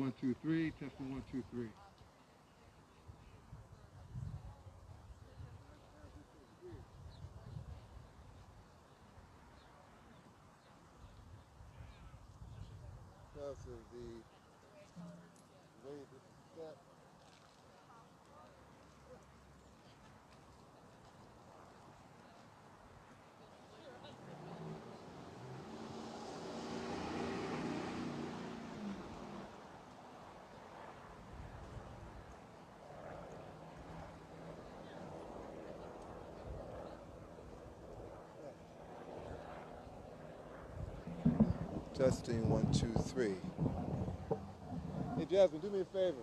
one, two, three. Testing one, two, three. Because of the way this is set. Testing one, two, three. Hey Jasmine, do me a favor.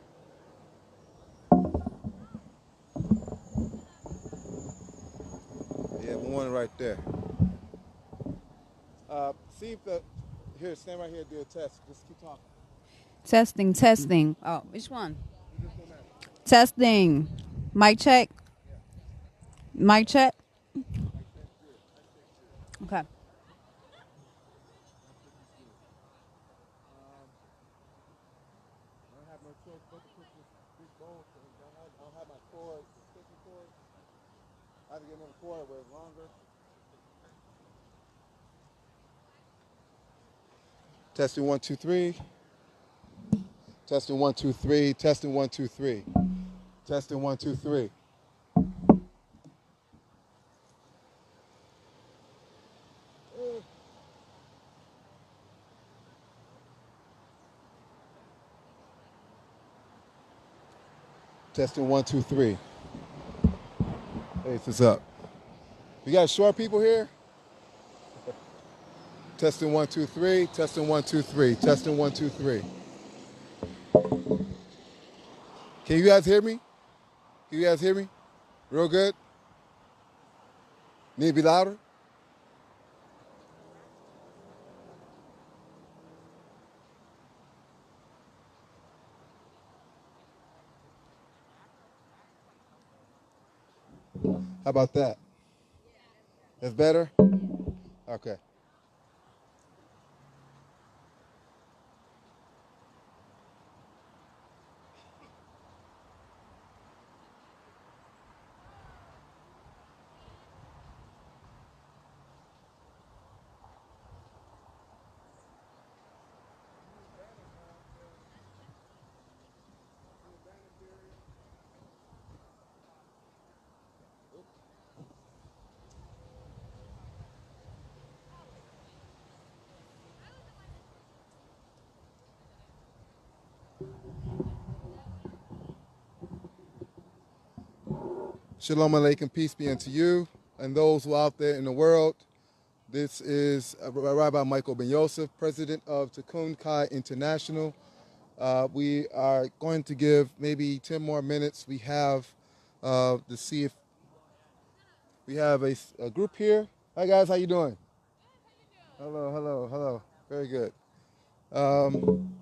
Yeah, one right there. See if the here, stand right here, do a test. Just keep talking. Testing, testing. Oh, which one? It just don't matter. Testing. Mic check. Mic check. Mic check, good. Mic check, good. Okay. Mic check is good. I don't have no choice but to put this big bowl. So I don't have my cord, the extension cord. I have to get another cord where it's longer. Testing one, two, three. Testing one, two, three. Testing one, two, three. Testing one, two, three. Testing one, two, three. Hey, what's up? We got short people here? Testing one, two, three. Testing one, two, three. Testing one, two, three. Can you guys hear me? Can you guys hear me? Real good? Need to be louder? How about that? That's better? Okay. Shalom Aleichem, peace be unto you and those who are out there in the world. This is Rabbi Michael Ben Yosef, president of Tikkun Kai International. We are going to give maybe 10 more minutes. We have to see if we have a group here. Hi guys, how you doing? Hello, hello, hello. Very good. Um,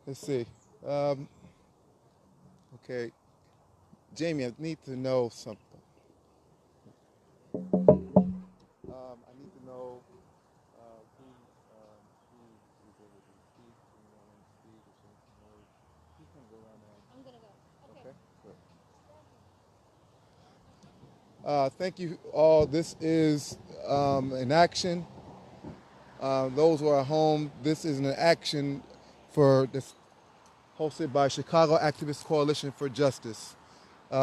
let's see. Um, okay, Jamie, I need to know something. I need to know who is able to speak. Anyone want to speak or say some words? Who's going to go around now? I'm going to go. Okay, good. Thank you all. This is an action. Those who are at home, this is an action for this hosted by Chicago Activist Coalition for Justice.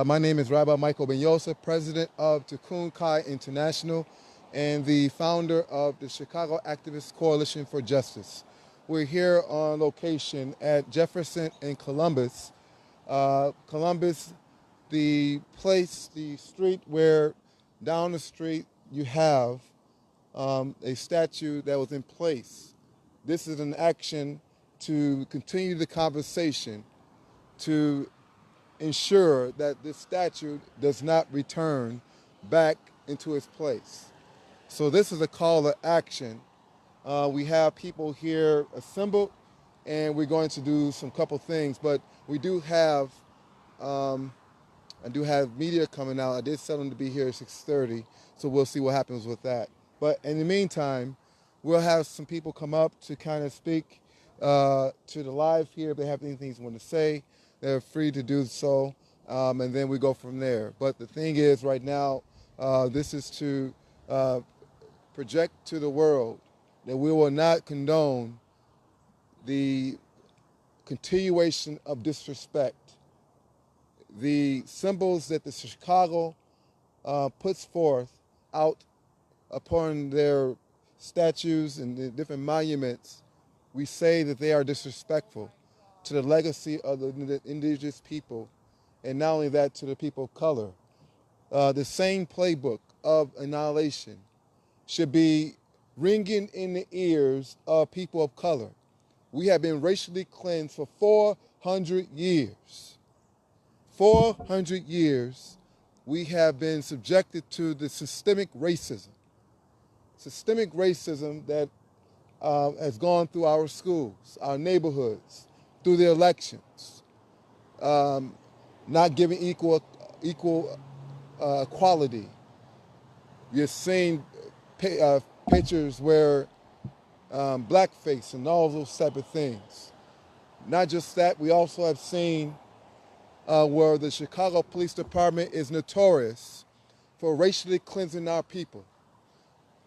My name is Rabbi Michael Ben Yosef, president of Tikkun Kai International and the founder of the Chicago Activist Coalition for Justice. We're here on location at Jefferson and Columbus. Columbus, the place, the street where down the street you have a statue that was in place. This is an action to continue the conversation to ensure that this statue does not return back into its place. So this is a call to action. We have people here assembled, and we're going to do some couple things. But we do have, I do have media coming out. I did tell them to be here at 6:30, so we'll see what happens with that. But in the meantime, we'll have some people come up to kind of speak to the live here. If they have anything they want to say, they're free to do so, and then we go from there. But the thing is, right now, this is to project to the world that we will not condone the continuation of disrespect. The symbols that the Chicago puts forth out upon their statues and the different monuments, we say that they are disrespectful to the legacy of the indigenous people, and not only that, to the people of color. The same playbook of annihilation should be ringing in the ears of people of color. We have been racially cleansed for 400 years. 400 years we have been subjected to the systemic racism. Systemic racism that has gone through our schools, our neighborhoods, through the elections, not giving equal equality. You're seeing pictures where blackface and all those type of things. Not just that, we also have seen where the Chicago Police Department is notorious for racially cleansing our people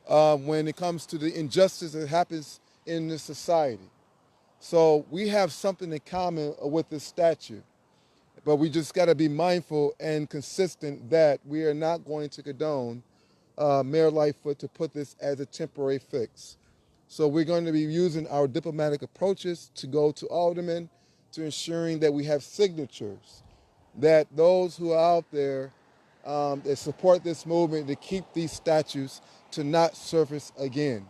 when it comes to the injustice that happens in this society. So we have something in common with this statue, but we just got to be mindful and consistent that we are not going to condone Mayor Lightfoot to put this as a temporary fix. So we're going to be using our diplomatic approaches to go to aldermen, to ensuring that we have signatures, that those who are out there that support this movement to keep these statues to not surface again.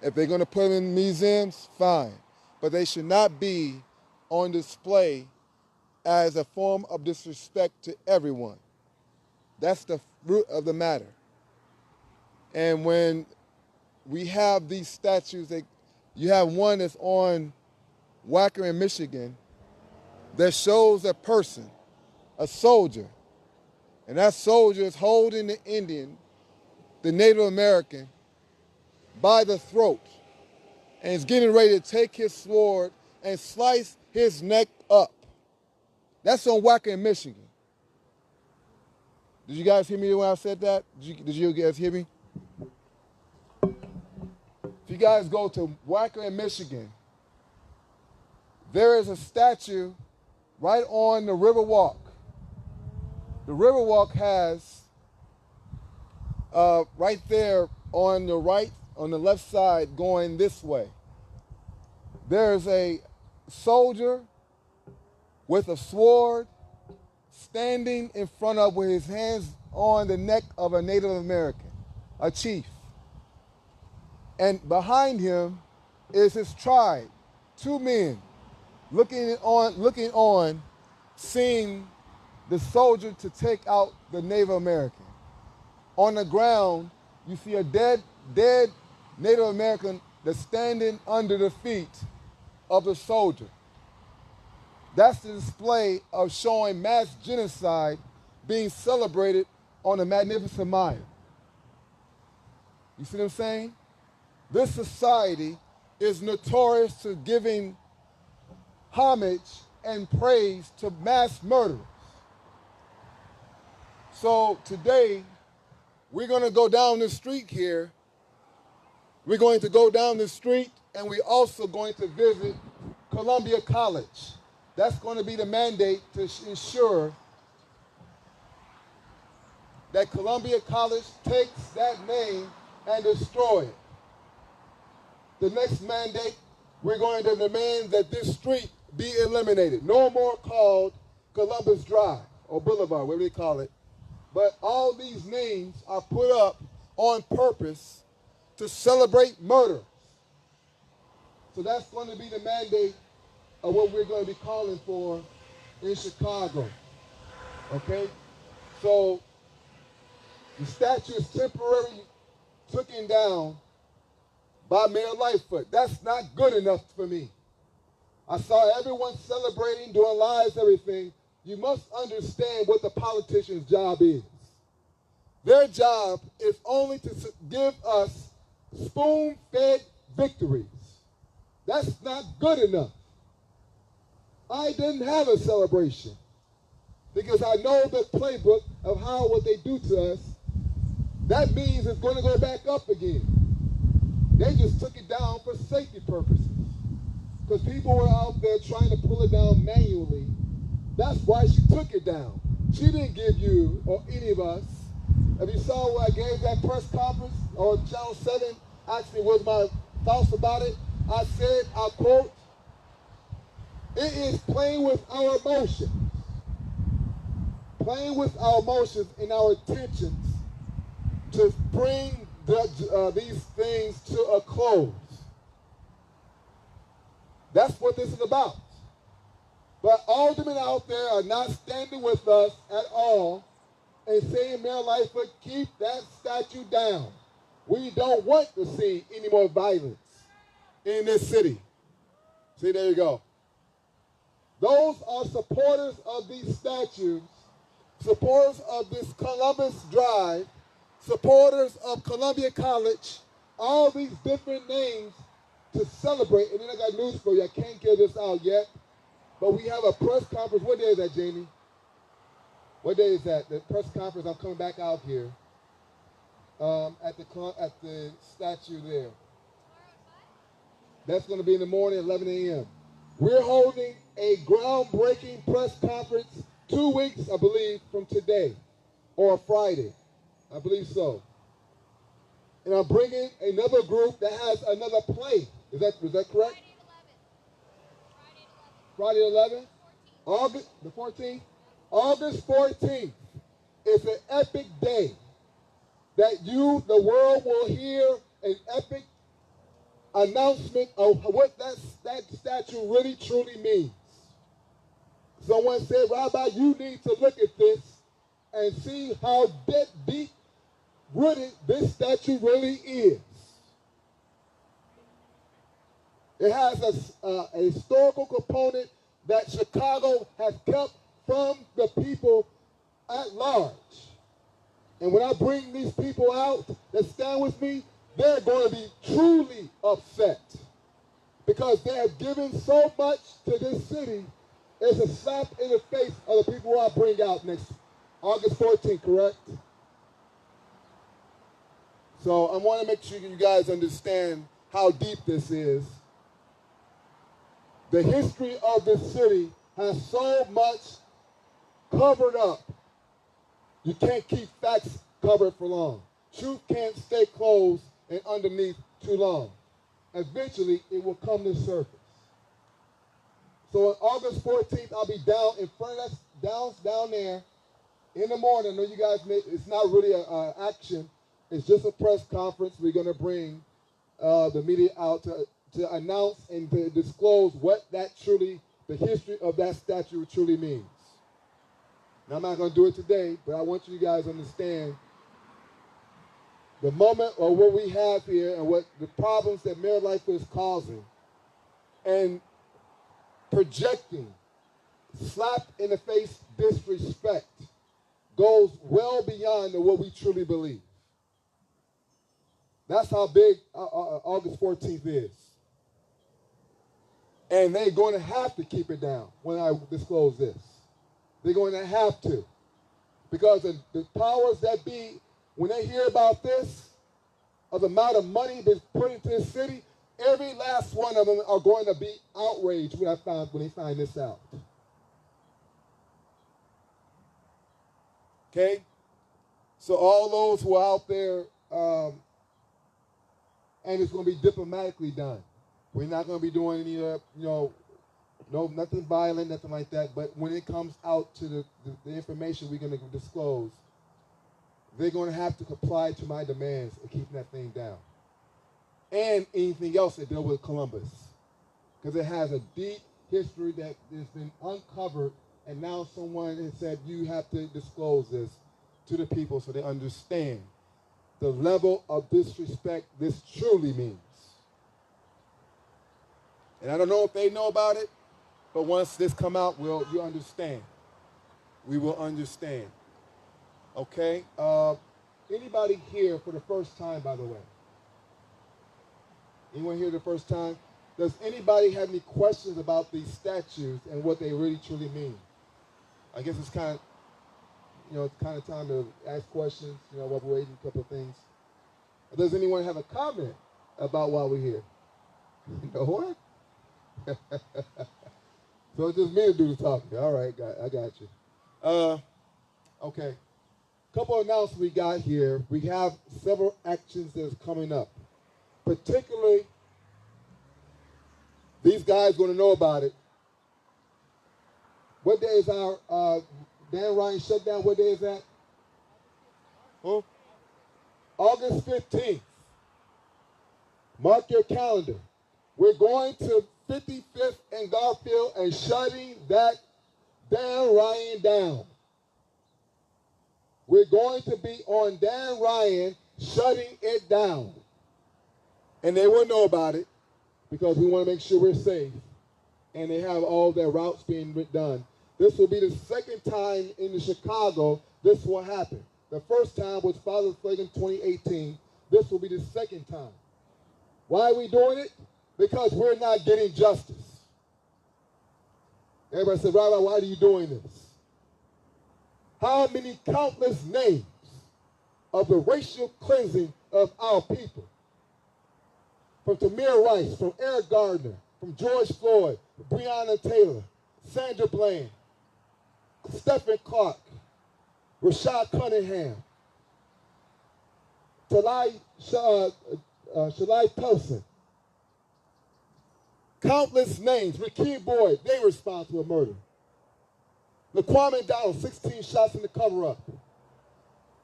If they're going to put them in museums, fine, but they should not be on display as a form of disrespect to everyone. That's the root of the matter. And when we have these statues, you have one that's on Wacker in Michigan that shows a person, a soldier, and that soldier is holding the Indian, the Native American, by the throat, and is getting ready to take his sword and slice his neck up. That's on Wacker in Michigan. Did you guys hear me when I said that? Did you guys hear me? If you guys go to Wacker in Michigan, there is a statue right on the Riverwalk. The Riverwalk has right there on the right, on the left side going this way, there's a soldier with a sword standing in front of, with his hands on the neck of a Native American, a chief. And behind him is his tribe, two men looking on, seeing the soldier to take out the Native American. On the ground, you see a dead Native American that's standing under the feet of the soldier. That's the display of showing mass genocide being celebrated on the Magnificent Mile. You see what I'm saying? This society is notorious to giving homage and praise to mass murderers. So today, we're going to go down the street here. We're going to go down the street, and we're also going to visit Columbia College. That's going to be the mandate to ensure that Columbia College takes that name and destroy it. The next mandate, we're going to demand that this street be eliminated. No more called Columbus Drive or Boulevard, whatever they call it. But all these names are put up on purpose to celebrate murder. So that's going to be the mandate of what we're going to be calling for in Chicago. Okay? So the statue is temporarily taken down by Mayor Lightfoot. That's not good enough for me. I saw everyone celebrating, doing lives, everything. You must understand what the politician's job is. Their job is only to give us spoon-fed victories. That's not good enough. I didn't have a celebration because I know the playbook of how what they do to us. That means it's going to go back up again. They just took it down for safety purposes because people were out there trying to pull it down manually. That's why she took it down. She didn't give you or any of us. If you saw what I gave that press conference on Channel 7, actually was my thoughts about it. I said, I quote, it is playing with our emotions. Playing with our emotions and our intentions to bring these things to a close. That's what this is about. But aldermen out there are not standing with us at all and saying, Mayor Lightfoot, keep that statue down. We don't want to see any more violence in this city. See, there you go. Those are supporters of these statues, supporters of this Columbus Drive, supporters of Columbia College, all these different names to celebrate. And then I got news for you. I can't get this out yet, but we have a press conference. What day is that, Jamie? What day is that? The press conference. I'm coming back out here at the statue there. That's going to be in the morning, 11 a.m. We're holding a groundbreaking press conference 2 weeks, I believe, from today, or Friday. I believe so. And I'm bringing another group that has another play. Is that correct? Friday 11th. August the 14th. August 14th is an epic day that the world will hear an epic announcement of what that statue really truly means. Someone said, Rabbi, you need to look at this and see how deep rooted this statue really is. It has a historical component that Chicago has kept from the people at large. And when I bring these people out that stand with me, they're going to be truly upset because they have given so much to this city. It's a slap in the face of the people who I bring out next August 14th, correct? So I want to make sure you guys understand how deep this is. The history of this city has so much covered up. You can't keep facts covered for long. Truth can't stay closed and underneath too long. Eventually, it will come to surface. So on August 14th, I'll be down in front of us, down there in the morning. I know you guys it's not really an action. It's just a press conference. We're going to bring the media out to announce and to disclose what the history of that statue truly means. Now, I'm not going to do it today, but I want you guys to understand the moment or what we have here and what the problems that Mayor Lightfoot is causing and projecting slap in the face disrespect goes well beyond what we truly believe. That's how big August 14th is. And they're going to have to keep it down when I disclose this. They're going to have to. Because the powers that be, when they hear about this, of the amount of money that's put into this city, every last one of them are going to be outraged when they find this out. Okay? So all those who are out there, and it's going to be diplomatically done. We're not going to be doing any, nothing violent, nothing like that. But when it comes out to the information we're going to disclose, they're going to have to comply to my demands of keeping that thing down. And anything else that deals with Columbus. Because it has a deep history that has been uncovered, and now someone has said you have to disclose this to the people so they understand the level of disrespect this truly means. And I don't know if they know about it, but once this come out, you understand. We will understand. Okay? Anybody here for the first time, by the way? Anyone here the first time? Does anybody have any questions about these statues and what they really truly mean? I guess it's kind of, it's kind of time to ask questions, while we're waiting a couple of things. Does anyone have a comment about why we're here? No one? So it's just me to do the talking. All right, I got you. Okay. Couple of announcements we got here. We have several actions that's coming up. Particularly, these guys going to know about it. What day is our Dan Ryan shutdown? What day is that? Huh? August 15th. Mark your calendar. We're going to 55th and Garfield and shutting that Dan Ryan down. We're going to be on Dan Ryan shutting it down. And they will know about it because we want to make sure we're safe. And they have all their routes being done. This will be the second time in Chicago this will happen. The first time was Father's Flag in 2018. This will be the second time. Why are we doing it? Because we're not getting justice. Everybody said, Rabbi, why are you doing this? How many countless names of the racial cleansing of our people? From Tamir Rice, from Eric Gardner, from George Floyd, Breonna Taylor, Sandra Bland, Stephen Clark, Rashad Cunningham, Shalai Pelson. Countless names. Rakeem Boyd, they were responsible for murder. Laquan Donald, 16 shots in the cover-up.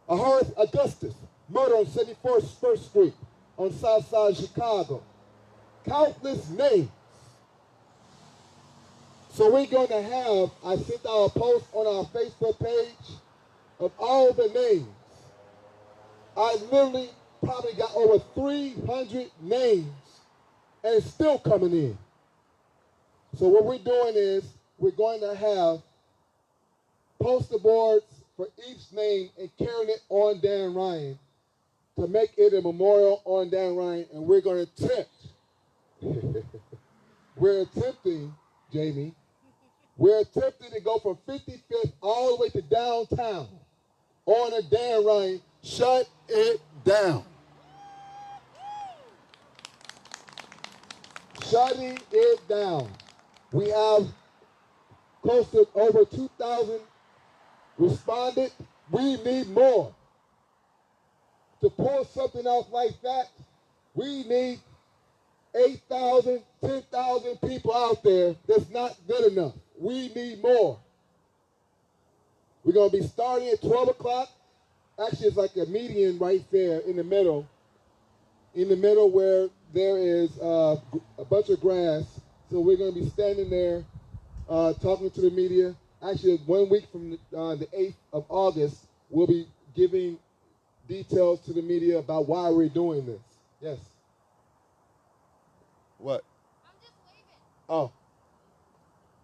Horace Augustus, murder on 71st Street on South Side of Chicago. Countless names. So we're going to have, I sent out a post on our Facebook page of all the names. I literally probably got over 300 names and it's still coming in. So what we're doing is we're going to have poster boards for each name and carrying it on Dan Ryan to make it a memorial on Dan Ryan. And we're going to attempt, we're attempting, Jamie, we're attempting to go from 55th all the way to downtown on a Dan Ryan. Shut it down. Shutting it down. We have close to over 2,000 responded. We need more. To pull something off like that, we need 8,000, 10,000 people out there. That's not good enough. We need more. We're going to be starting at 12 o'clock. Actually, it's like a median right there in the middle where there is a bunch of grass. So we're going to be standing there talking to the media. Actually, 1 week from the 8th of August, we'll be giving details to the media about why we're doing this. Yes? What? I'm just waving. Oh.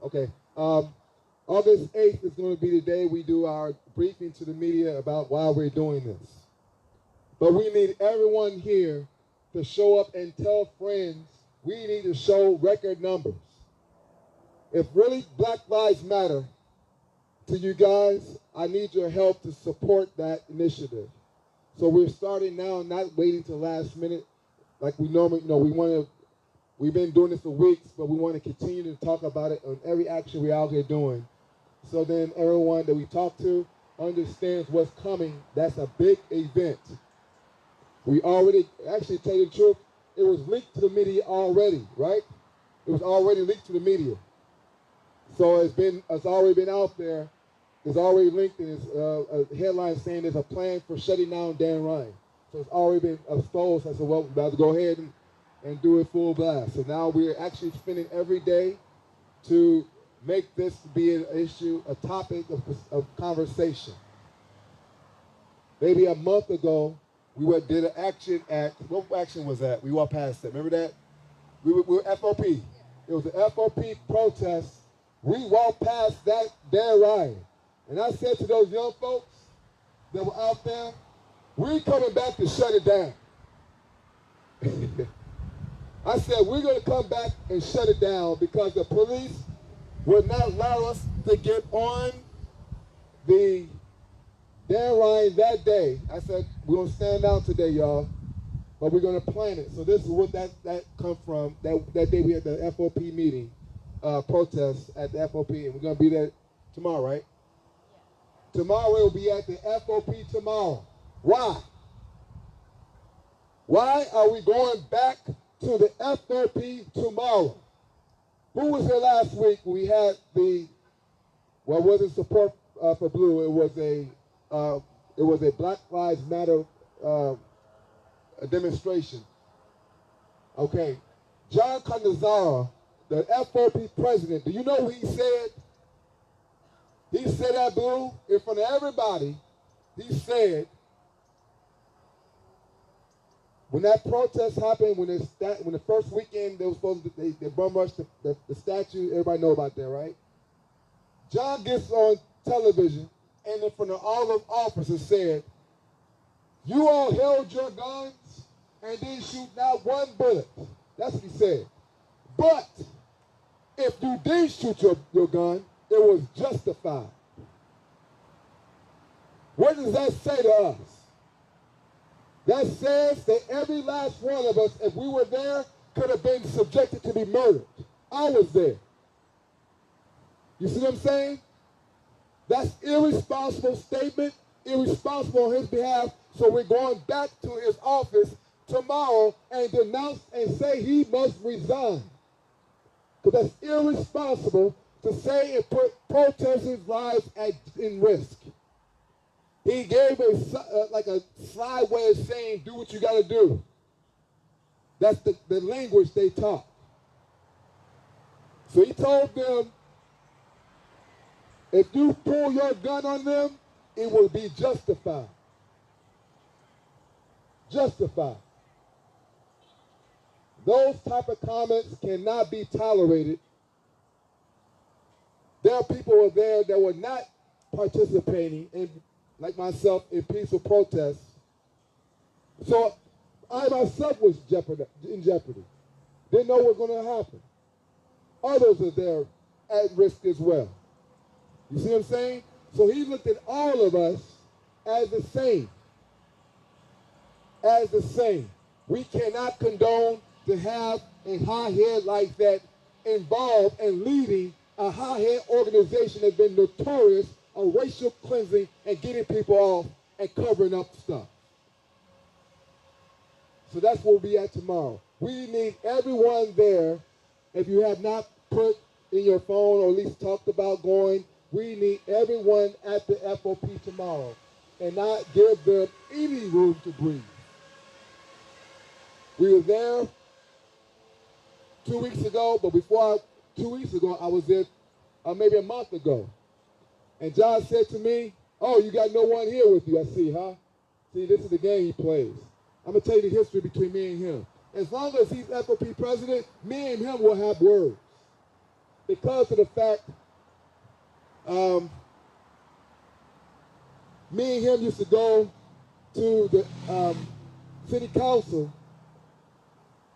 Okay. August 8th is going to be the day we do our briefing to the media about why we're doing this. But we need everyone here to show up and tell friends. We need to show record numbers. If really Black Lives Matter to you guys, I need your help to support that initiative. So we're starting now, not waiting till last minute like we normally, we've been doing this for weeks, but we want to continue to talk about it on every action we're out here doing. So then everyone that we talk to understands what's coming. That's a big event. We already, actually, tell you the truth, it was linked to the media already, right? It was already linked to the media. So it's already been out there. It's already linked in a headline saying there's a plan for shutting down Dan Ryan. So it's already been exposed. I said, well, we're about to go ahead and do it full blast. So now we're actually spending every day to make this be an issue, a topic of conversation. Maybe a month ago, we did an action at, what action was that? We walked past that. Remember that? We were FOP. It was an FOP protest. We walked past that Dan Ryan. And I said to those young folks that were out there, we're coming back to shut it down. I said, we're going to come back and shut it down because the police would not allow us to get on the Dan Ryan that day. I said, we're going to stand down today, y'all, but we're going to plan it. So this is what that come from. That day we had the FOP meeting, protest at the FOP, and we're going to be there tomorrow, right? Yeah. Tomorrow we'll be at the FOP tomorrow. Why? Why are we going back to the FOP tomorrow? Who was here last week? We had the, well, it wasn't support for Blue. It was a Black Lives Matter a demonstration. Okay, John Kandazara, the FOP president. Do you know what he said? He said at Blue in front of everybody. He said, when that protest happened, when the first weekend they were supposed to, they bum rushed the statue. Everybody know about that, right? John gets on television and in front of all of officers said, "You all held your guns and didn't shoot not one bullet." That's what he said. But if you did shoot your gun, it was justified. What does that say to us? That says that every last one of us, if we were there, could have been subjected to be murdered. I was there. You see what I'm saying? That's irresponsible statement, irresponsible on his behalf. So we're going back to his office tomorrow and denounce and say he must resign. Because that's irresponsible to say and put protesters' lives in risk. He gave like a slide way of saying, do what you got to do. That's the language they talk. So he told them, if you pull your gun on them, it will be justified. Justified. Those type of comments cannot be tolerated. There are people there that were not participating in, like myself, in peaceful protests. So I myself was in jeopardy. Didn't know what was going to happen. Others are there at risk as well. You see what I'm saying? So he looked at all of us as the same. As the same. We cannot condone to have a hothead like that involved in leading a hothead organization that's been notorious on racial cleansing and getting people off and covering up stuff. So that's where we'll be at tomorrow. We need everyone there. If you have not put in your phone or at least talked about going, we need everyone at the FOP tomorrow and not give them any room to breathe. We were there 2 weeks ago, but 2 weeks ago, I was there maybe a month ago. And John said to me, "Oh, you got no one here with you." I see, huh? See, this is the game he plays. I'm going to tell you the history between me and him. As long as he's FOP president, me and him will have words. Because of the fact, me and him used to go to the city council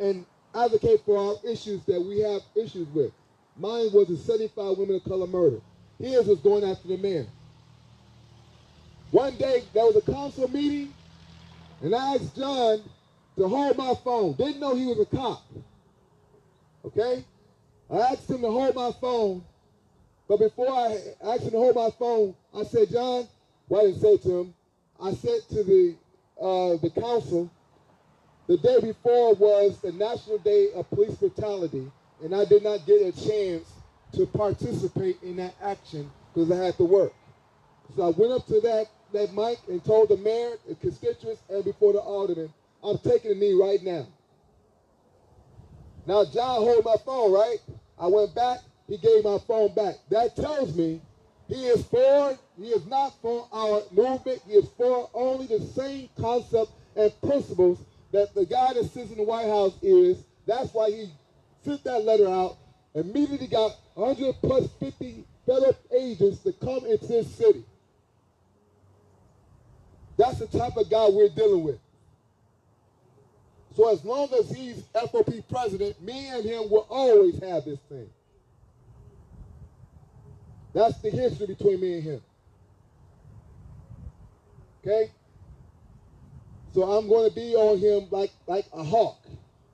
and advocate for our issues that we have issues with. Mine was the 75 women of color murder. His was going after the mayor. One day, there was a council meeting, and I asked John to hold my phone. Didn't know he was a cop. Okay? I asked him to hold my phone, but before I asked him to hold my phone, I said, "John," well, I didn't say it to him, I said to the council, the day before was the National Day of Police Brutality, and I did not get a chance to participate in that action because I had to work. So I went up to that mic and told the mayor, the constituents, and before the alderman, I'm taking a knee right now. Now John hold my phone, right? I went back, he gave my phone back. That tells me he is not for our movement, he is for only the same concept and principles that the guy that sits in the White House is. That's why he sent that letter out, immediately got 100 plus 50 federal agents to come into this city. That's the type of guy we're dealing with. So as long as he's FOP president, me and him will always have this thing. That's the history between me and him. Okay? So I'm going to be on him like a hawk.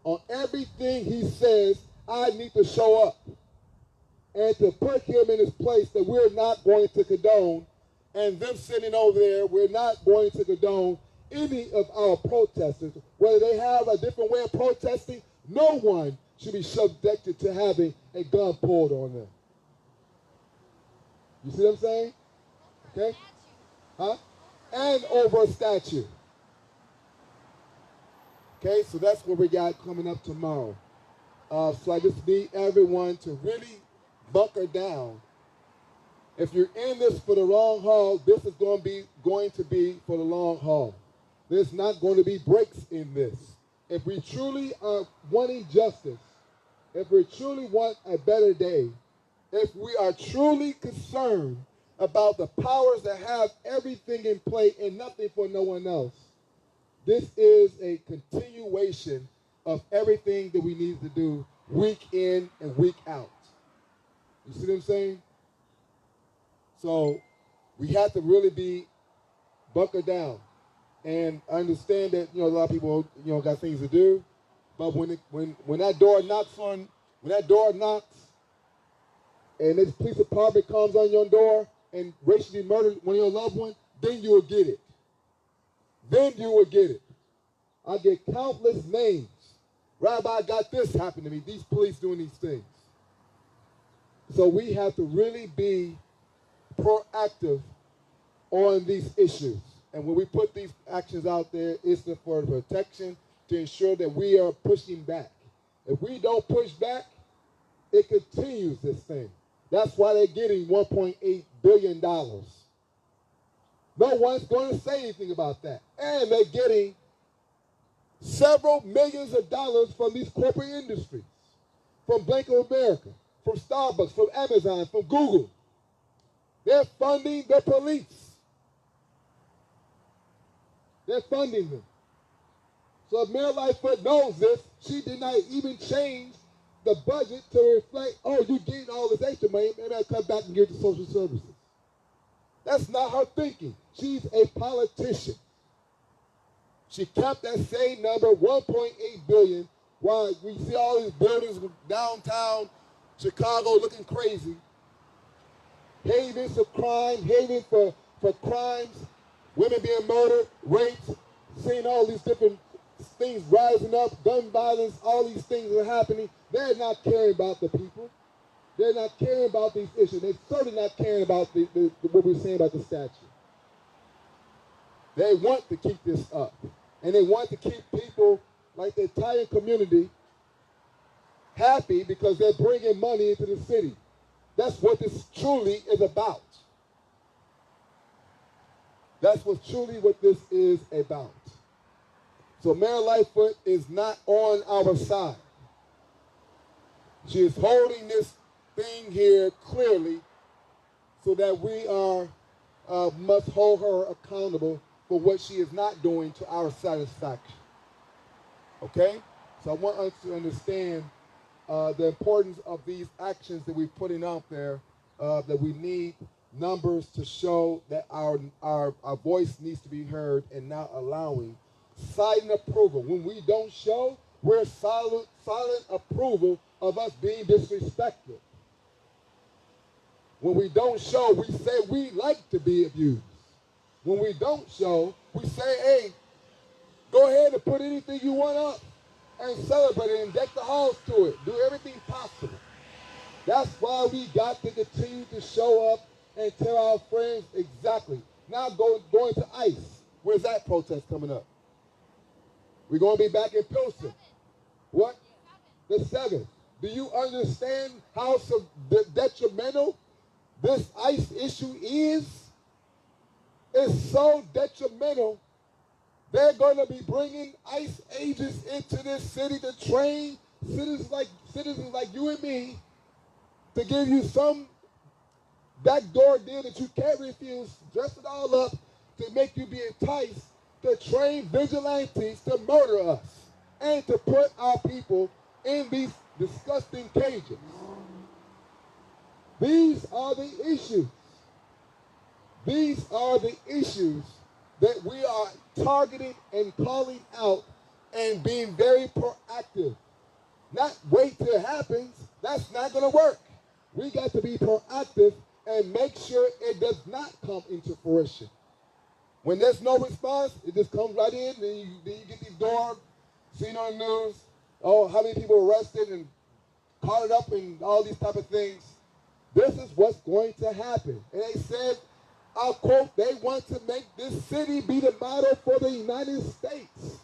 On everything he says, I need to show up and to put him in his place that we're not going to condone. And them sitting over there, we're not going to condone any of our protesters. Whether they have a different way of protesting, no one should be subjected to having a gun pulled on them. You see what I'm saying? Okay? Huh? And over a statue. Okay, so that's what we got coming up tomorrow. So I just need everyone to really bunker down. If you're in this for the long haul, this is going to be for the long haul. There's not going to be breaks in this. If we truly are wanting justice, if we truly want a better day, if we are truly concerned about the powers that have everything in play and nothing for no one else, this is a continuation of everything that we need to do week in and week out. You see what I'm saying? So we have to really be bunkered down and understand that, a lot of people, got things to do. But when that door knocks and this police department comes on your door and racially murdered one of your loved ones, then you will get it. Then you will get it. I get countless names. Rabbi, got this happen to me. These police doing these things. So we have to really be proactive on these issues. And when we put these actions out there, it's for protection to ensure that we are pushing back. If we don't push back, it continues this thing. That's why they're getting $1.8 billion. No one's going to say anything about that. And they're getting several millions of dollars from these corporate industries, from Bank of America, from Starbucks, from Amazon, from Google. They're funding the police. They're funding them. So if Mayor Lightfoot knows this, she did not even change the budget to reflect, oh, you're getting all this extra money, maybe I'll come back and give it to social services. That's not her thinking. She's a politician. She kept that same number, $1.8 billion, while we see all these buildings downtown Chicago looking crazy. Havens of crime, havens for crimes, women being murdered, raped, seeing all these different things rising up, gun violence, all these things are happening. They're not caring about the people. They're not caring about these issues. They're certainly not caring about what we're saying about the statue. They want to keep this up. And they want to keep people like the Italian community happy because they're bringing money into the city. That's what this truly is about. That's truly what this is about. So Mayor Lightfoot is not on our side. She is holding this thing here clearly so that we must hold her accountable for what she is not doing to our satisfaction. Okay? So I want us to understand the importance of these actions that we're putting out there, that we need numbers to show that our voice needs to be heard and not allowing silent approval. When we don't show, we're silent approval of us being disrespected. When we don't show, we say we like to be abused. When we don't show, we say, hey, go ahead and put anything you want up and celebrate it and deck the halls to it. Do everything possible. That's why we got to continue to show up and tell our friends exactly. Now going to ICE. Where's that protest coming up? We're going to be back in Pilsen. What? The 7th. Do you understand how detrimental this ICE issue is? It's so detrimental. They're going to be bringing ICE agents into this city to train citizens like you and me to give you some backdoor deal that you can't refuse, dress it all up to make you be enticed to train vigilantes to murder us. and to put our people in these disgusting cages. These are the issues. These are the issues that we are targeting and calling out and being very proactive. Not wait till it happens. That's not going to work. We got to be proactive and make sure it does not come into fruition. When there's no response, it just comes right in, then you get these dogs seen on the news. Oh, how many people arrested and caught up and all these type of things. This is what's going to happen. And they said, I'll quote, they want to make this city be the model for the United States.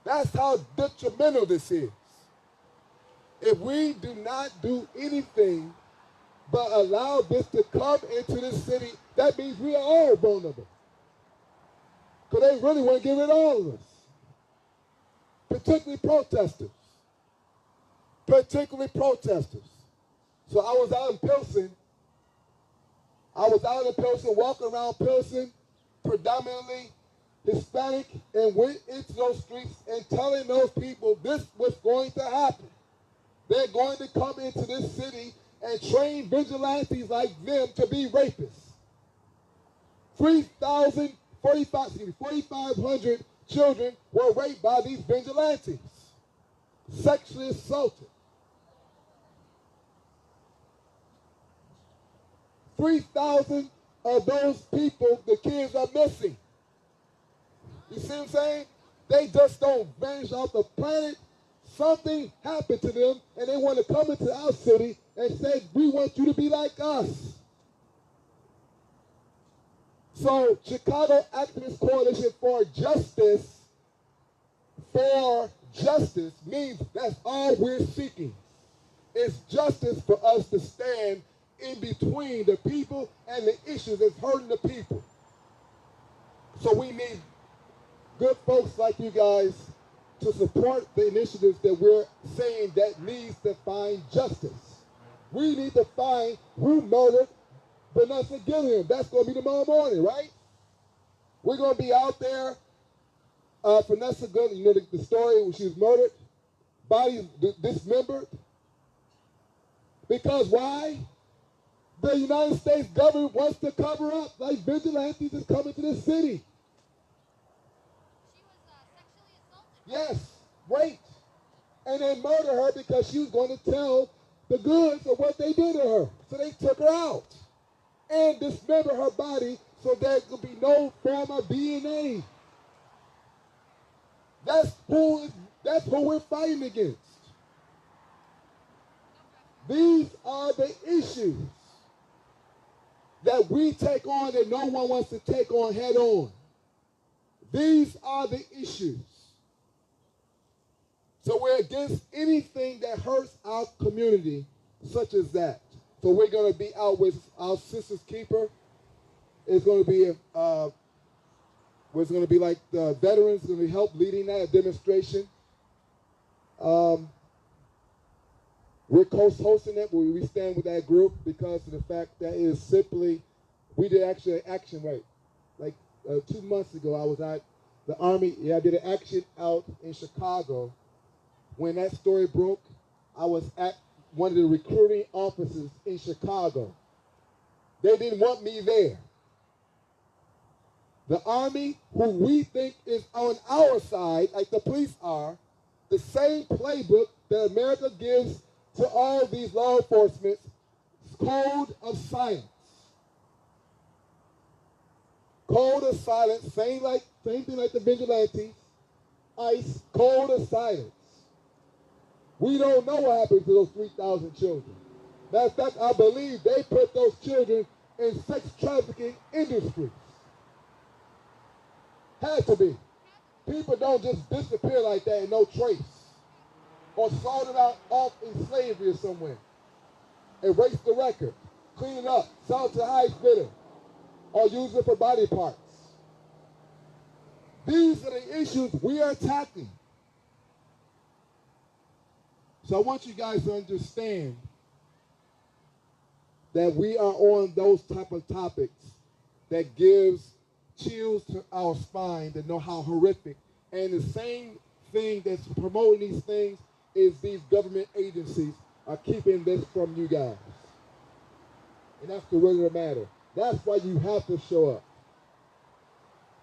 That's how detrimental this is. If we do not do anything but allow this to come into this city, that means we are all vulnerable. Because they really want to get rid of all of us. Particularly protesters. So I was out in Pilsen. Walking around Pilsen, predominantly Hispanic, and went into those streets and telling those people this was going to happen. They're going to come into this city and train vigilantes like them to be rapists. 4,500 children were raped by these vigilantes, sexually assaulted. 3,000 of those people, the kids, are missing. You see what I'm saying? They just don't vanish off the planet. Something happened to them, and they want to come into our city and say, we want you to be like us. So Chicago Activist Coalition for Justice means that's all we're seeking. It's justice for us to stand in between the people and the issues that's hurting the people. So we need good folks like you guys to support the initiatives that we're saying that needs to find justice. We need to find who murdered Vanessa Gilliam. That's going to be tomorrow morning, right? We're going to be out there. Vanessa Gilliam, you know the story when she was murdered, body dismembered. Because why? The United States government wants to cover up, like vigilantes is coming to this city. She was sexually assaulted. Yes, raped. And they murdered her because she was going to tell the goods of what they did to her. So they took her out and dismembered her body so there could be no form of DNA. That's who we're fighting against. These are the issues that we take on that no one wants to take on head on. These are the issues. So we're against anything that hurts our community, such as that. So we're going to be out with our Sisters Keeper. It's going to be like the veterans going to help leading that demonstration. We're co-hosting it, but we stand with that group because of the fact that it is simply, we did actually an action like 2 months ago. I was at the Army. I did an action out in Chicago. When that story broke, I was at one of the recruiting offices in Chicago. They didn't want me there. The Army, who we think is on our side, like the police are, the same playbook that America gives to all these law enforcement, code of silence. Code of silence, same thing like the vigilantes, ICE, code of silence. We don't know what happened to those 3,000 children. Matter of fact, I believe they put those children in sex trafficking industries. Had to be. People don't just disappear like that and no trace. Or sold it out off in slavery or somewhere. Erase the record. Clean it up. Sell it to the highest bidder. Or use it for body parts. These are the issues we are attacking. So I want you guys to understand that we are on those type of topics that gives chills to our spine to know how horrific. And the same thing that's promoting these things is these government agencies are keeping this from you guys. And that's the root of the matter. That's why you have to show up.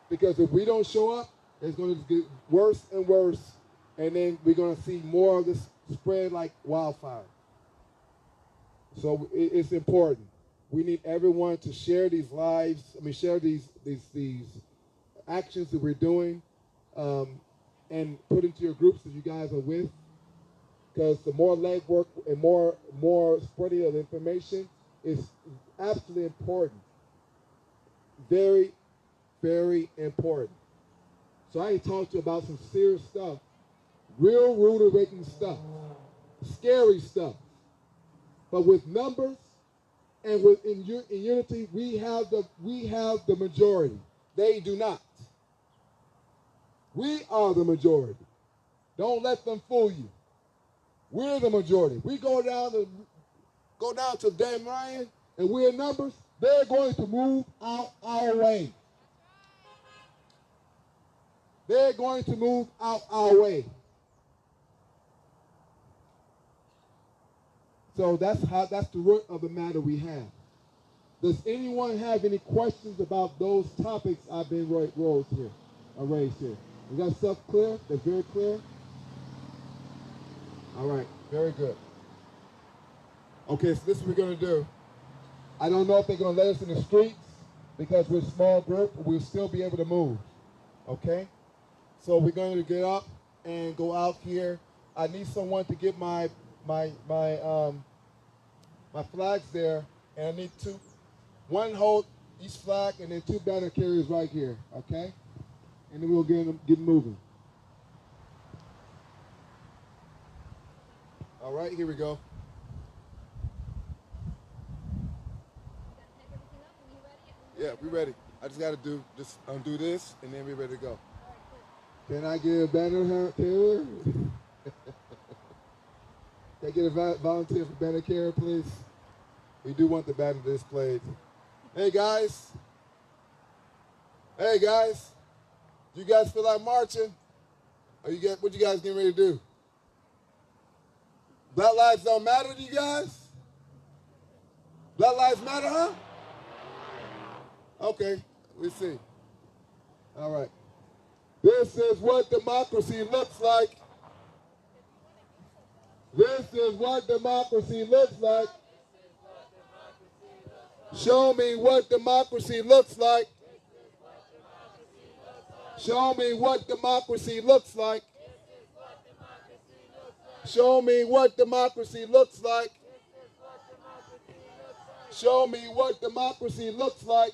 Because if we don't show up, it's going to get worse and worse, and then we're going to see more of this spread like wildfire. So it's important. We need everyone to share these lives. Share these actions that we're doing, and put into your groups that you guys are with. Because the more legwork and more spreading of information is absolutely important. Very, very important. So I ain't talked to you about some serious stuff, real rude-awakening stuff, scary stuff. But with numbers and in unity, we have the majority. They do not. We are the majority. Don't let them fool you. We're the majority. We go down to Dan Ryan and we're in numbers, they're going to move out our way. They're going to move out our way. So that's the root of the matter we have. Does anyone have any questions about those topics I've been raised here? Is that stuff clear? That's very clear? All right, very good. Okay, so this is what we're going to do. I don't know if they're going to let us in the streets because we're a small group, but we'll still be able to move. Okay? So we're going to get up and go out here. I need someone to get my flags there, and I need one hold each flag, and then 2 banner carriers right here. Okay? And then we'll get moving. All right, here we go. Yeah, we ready. I just got to undo this, and then we're ready to go. Can I get a banner carrier? Can I get a volunteer for banner carrier, please? We do want the banner displayed. Hey, guys. Hey, guys. Do you guys feel like marching? What you guys getting ready to do? Black lives don't matter to you guys? Black lives matter, huh? Okay, we see. All right. This is what democracy looks like. This is what democracy looks like. Show me what democracy looks like. Show me what democracy looks like. Show me what democracy looks like. Show me what democracy looks like.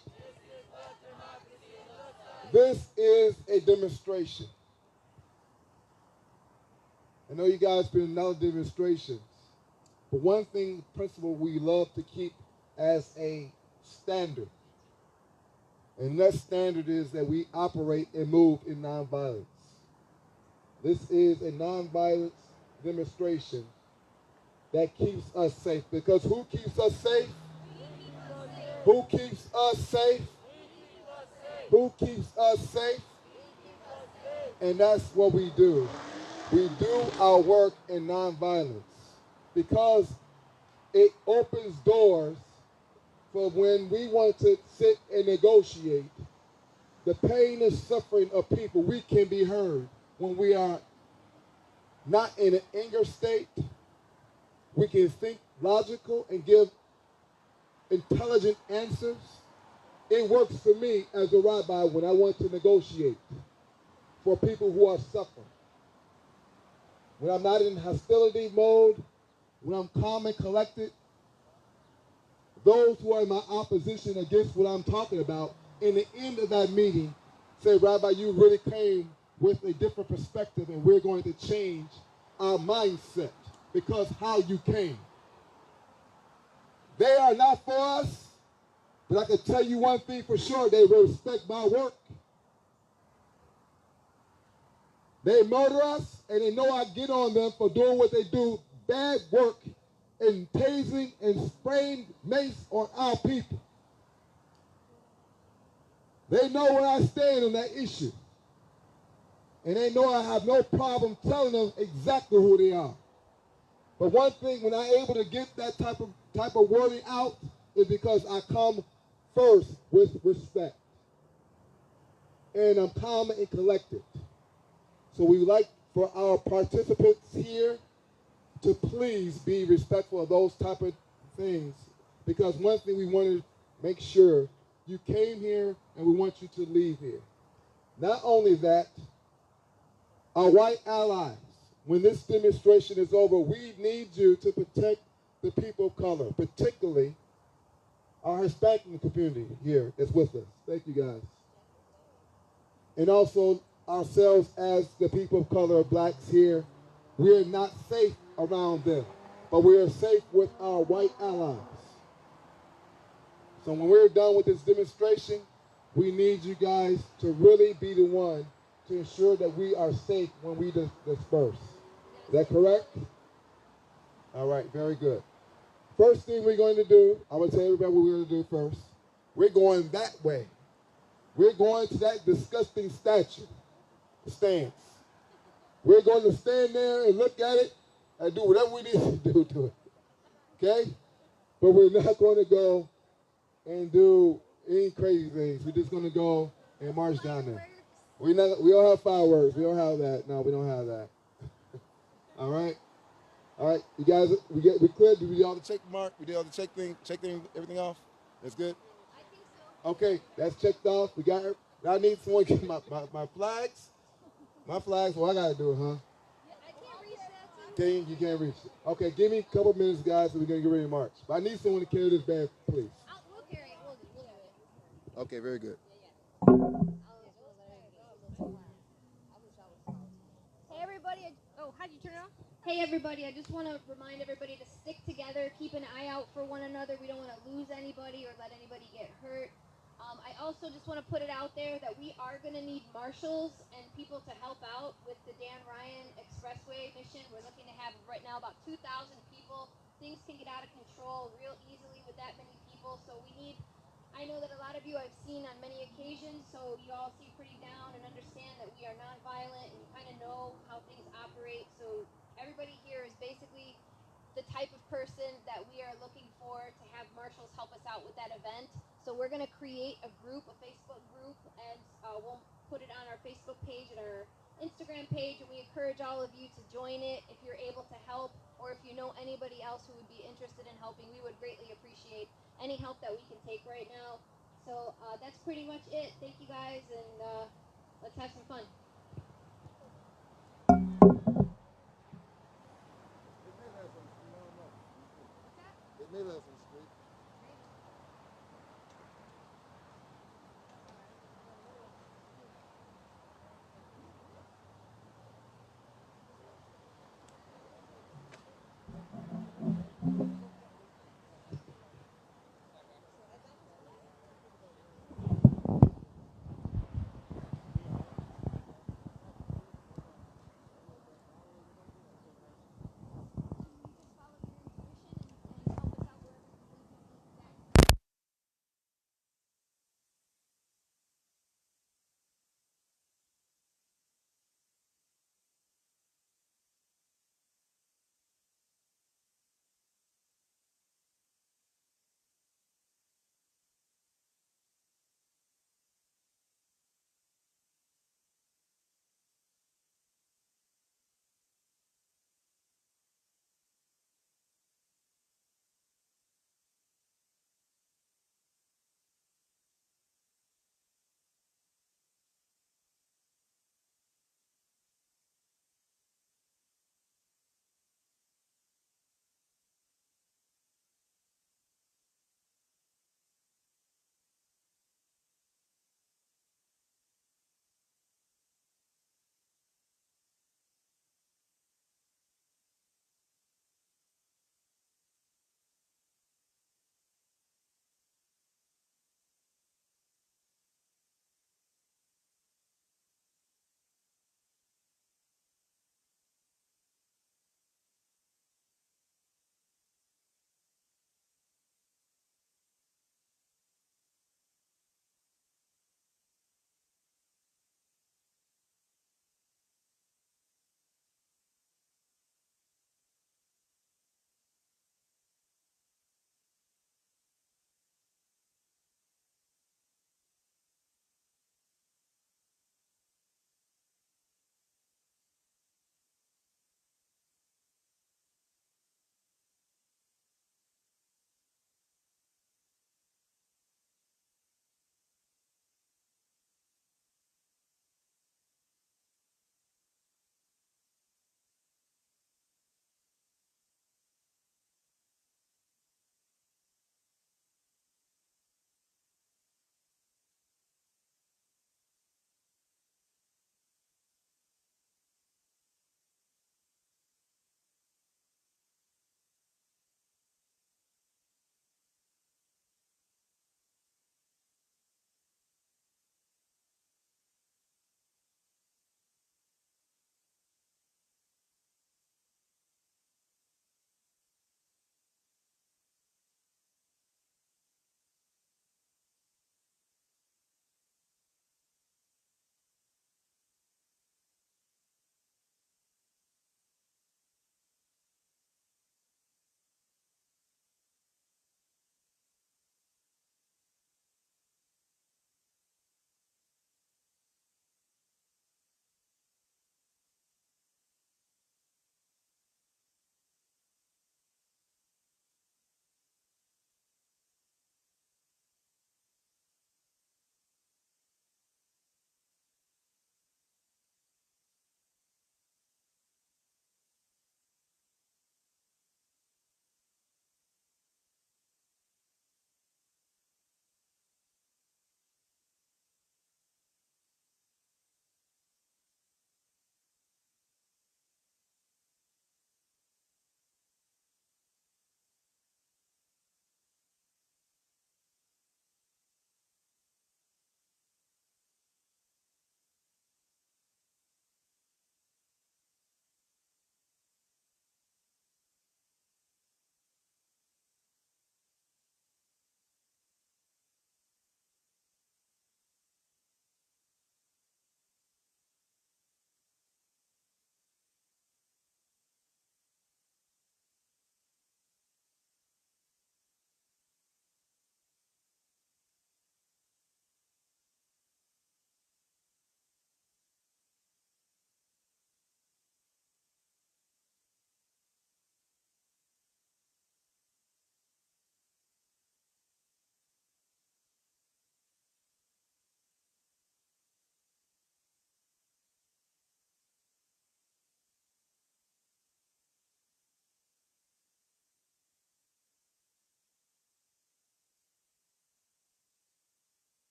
This is a demonstration. I know you guys been in other demonstrations, but one principle we love to keep as a standard, and that standard is that we operate and move in nonviolence. This is a nonviolence demonstration that keeps us safe. Because who keeps us safe? Who keeps us safe? Who keeps us safe? And that's what we do. We do our work in nonviolence because it opens doors for when we want to sit and negotiate the pain and suffering of people. We can be heard when we are not in an anger state. We can think logical and give intelligent answers. It works for me as a rabbi when I want to negotiate for people who are suffering. When I'm not in hostility mode, when I'm calm and collected, those who are in my opposition against what I'm talking about, in the end of that meeting, say, Rabbi, you really came with a different perspective, and we're going to change our mindset because how you came. They are not for us, but I can tell you one thing for sure, they respect my work. They murder us, and they know I get on them for doing what they do, bad work, and tasing and spraying mace on our people. They know where I stand on that issue. And they know I have no problem telling them exactly who they are. But one thing, when I'm able to get that type of wording out, is because I come first with respect. And I'm calm and collected. So we would like for our participants here to please be respectful of those type of things. Because one thing we want to make sure, you came here and we want you to leave here. Not only that, our white allies, when this demonstration is over, we need you to protect the people of color, particularly our Hispanic community here that's with us. Thank you, guys. And also ourselves as the people of color, blacks here. We are not safe around them, but we are safe with our white allies. So when we're done with this demonstration, we need you guys to really be the one to ensure that we are safe when we disperse. Is that correct? All right, very good. First thing we're going to do, I'm going to tell everybody what we're going to do first. We're going that way. We're going to that disgusting statue, stance. We're going to stand there and look at it and do whatever we need to do to it. Okay? But we're not going to go and do any crazy things. We're just going to go and march down there. We don't have fireworks. We don't have that. No, we don't have that. All right? All right, you guys, we clear? Did we do all the check mark? We did all the check everything off? That's good? I think so. Okay, that's checked off. We got it. Now I need someone to get my flags. My flags, well, I got to do it, huh? Yeah, I can't reach that too. You can't reach it. Okay, give me a couple minutes, guys, so we're going to get ready to march. But I need someone to carry this bag, please. We'll carry it. We'll do it. Okay, very good. Hey everybody! How'd you turn it off? Hey everybody! I just want to remind everybody to stick together, keep an eye out for one another. We don't want to lose anybody or let anybody get hurt. I also just want to put it out there that we are going to need marshals and people to help out with the Dan Ryan Expressway mission. We're looking to have right now about 2,000 people. Things can get out of control real easily with that many people, so we need. I know that a lot of you I've seen on many occasions, so you all seem pretty down and understand that we are nonviolent and you kind of know how things operate. So everybody here is basically the type of person that we are looking for to have marshals help us out with that event. So we're going to create a group, a Facebook group, and we'll put it on our Facebook page and our Instagram page, and we encourage all of you to join it if you're able to help, or if you know anybody else who would be interested in helping. We would greatly appreciate any help that we can take right now. So that's pretty much it. Thank you guys, and let's have some fun.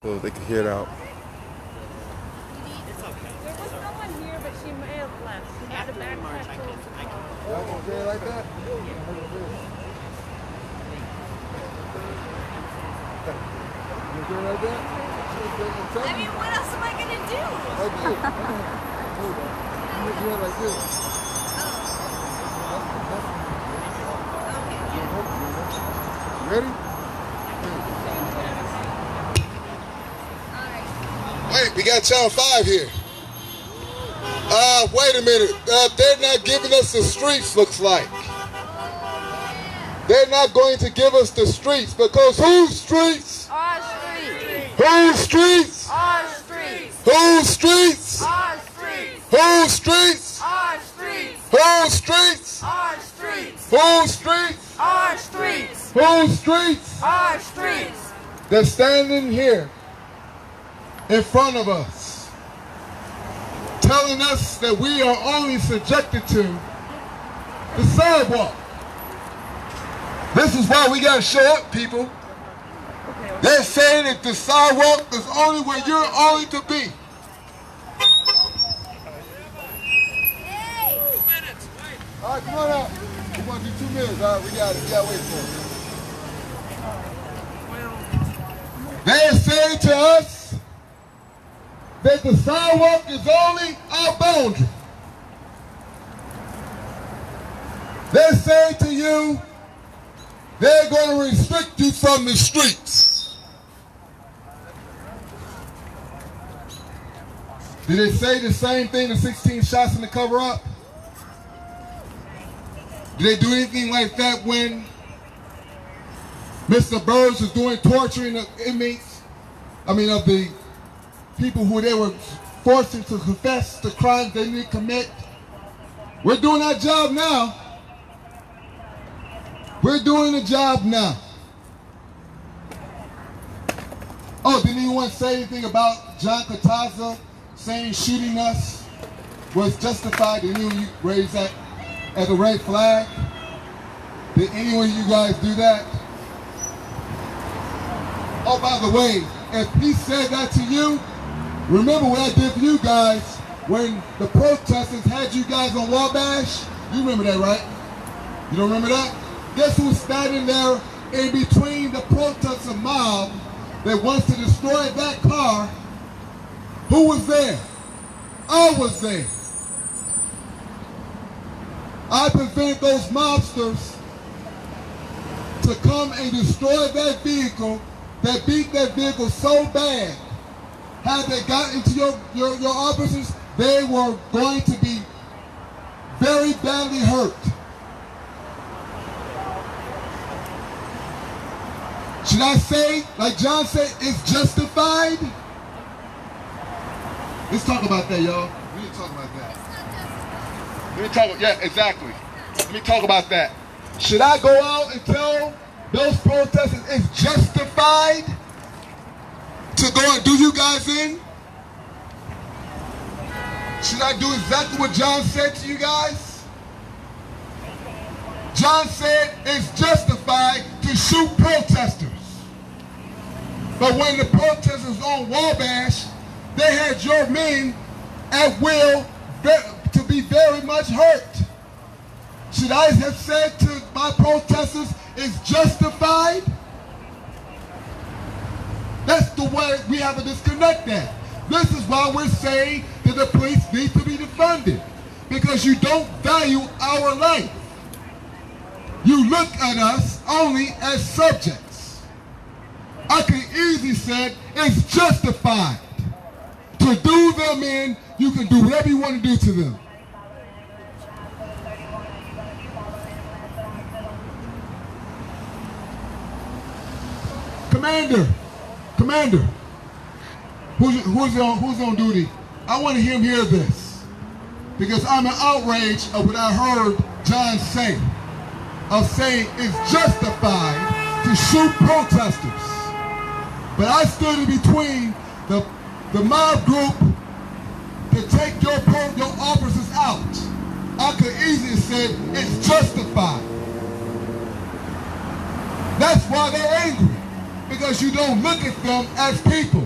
so they can head out. There was someone here, but she may have left. She had a backpack full of supplies. Y'all gonna say it like that? You say it like that? I mean, what else am I gonna do? Like this. You do it like this. Ready? Wait, we got Channel 5 here. Wait a minute. They're not giving us the streets, looks like. They're not going to give us the streets because whose streets? Our street. Whose streets? Our street. Whose streets? Our street. Whose streets? Our street. Whose streets? Our street. Whose streets? Our streets. Whose streets? Our streets. They're standing here in front of us, telling us that we are only subjected to the sidewalk. This is why we gotta show up, people. They're saying that the sidewalk is only where you're only to be. All right, come on out. We want to do 2 minutes. All right, we gotta wait for it. They're saying to us that the sidewalk is only our boundary. They're saying to you, they're going to restrict you from the streets. Did they say the same thing, the 16 shots in the cover-up? Did they do anything like that when Mr. Burns was doing torturing of inmates? Of the people who they were forcing to confess the crimes they didn't commit? We're doing our job now. We're doing the job now. Oh, did anyone say anything about John Kataza saying shooting us was justified? Did anyone raise that as a red flag? Did anyone of you guys do that? Oh, by the way, if he said that to you, remember what I did for you guys when the protesters had you guys on Wabash? You remember that, right? You don't remember that? Guess who was standing there in between the protester mob that wants to destroy that car? Who was there? I was there. I prevented those mobsters to come and destroy that vehicle, that beat that vehicle so bad. Had they got into your offices, they were going to be very badly hurt. Should I say, like John said, it's justified? Let's talk about that, y'all. We need to talk about that. Yeah, exactly. Let me talk about that. Should I go out and tell those protesters it's justified to go and do you guys in? Should I do exactly what John said to you guys? John said it's justified to shoot protesters. But when the protesters on Wabash, they had your men at will to be very much hurt. Should I have said to my protesters, it's justified? That's the way we have to disconnect that. This is why we're saying that the police need to be defunded. Because you don't value our life. You look at us only as subjects. I could easily say it's justified. To do them in, you can do whatever you want to do to them. Commander, who's on duty? I want to hear him hear this. Because I'm in outrage of what I heard John say. Of saying it's justified to shoot protesters. But I stood in between the mob group to take your officers out. I could easily say it's justified. That's why they're angry. Because you don't look at them as people.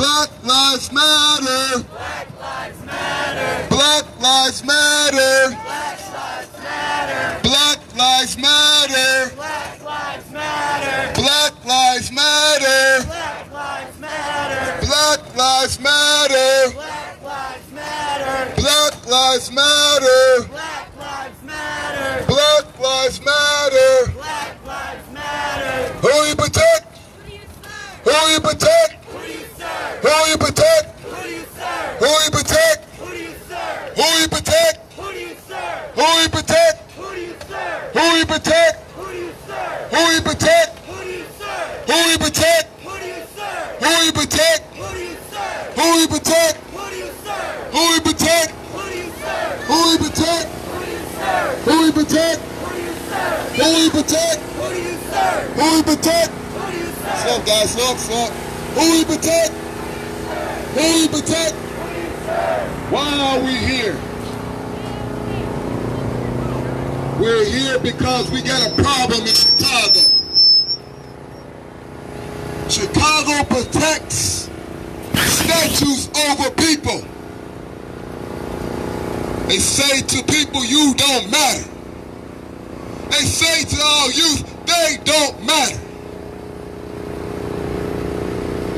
Black lives matter. Black lives matter. Black lives matter. Black lives matter. Black lives Black lives matter. matter. Black lives matter. Black lives matter. Black lives matter. Black lives matter. Black lives matter. Black lives matter. Who you protect? Who you protect? Who do you serve? Who you protect? Who do you serve? Who you protect? Who do you serve? Who you protect? Who do you serve? Who you protect? Who do you serve? Who you protect? Who do you serve? Who you protect? Who do you serve? Who you protect? Who do you serve? Who you protect? Who do you serve? Who you protect? Who do you serve? Who you protect? Who do you serve? Who you protect? Who do you serve? Who you protect? Who do you serve? Who you protect? Who do you serve? Who you protect? Who do you serve? Slow, guys, slow. Who you protect? Who you protect? Why are we here? We're here because we got a problem in Chicago. Chicago protects statues over people. They say to people, you don't matter. They say to our youth, they don't matter.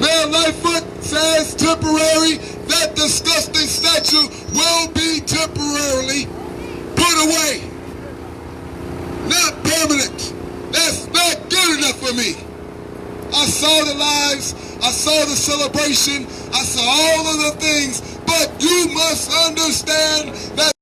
Mayor Lightfoot says temporary. That disgusting statue will be temporarily put away. Not permanent. That's not good enough for me. I saw the lives, I saw the celebration, I saw all of the things, but you must understand that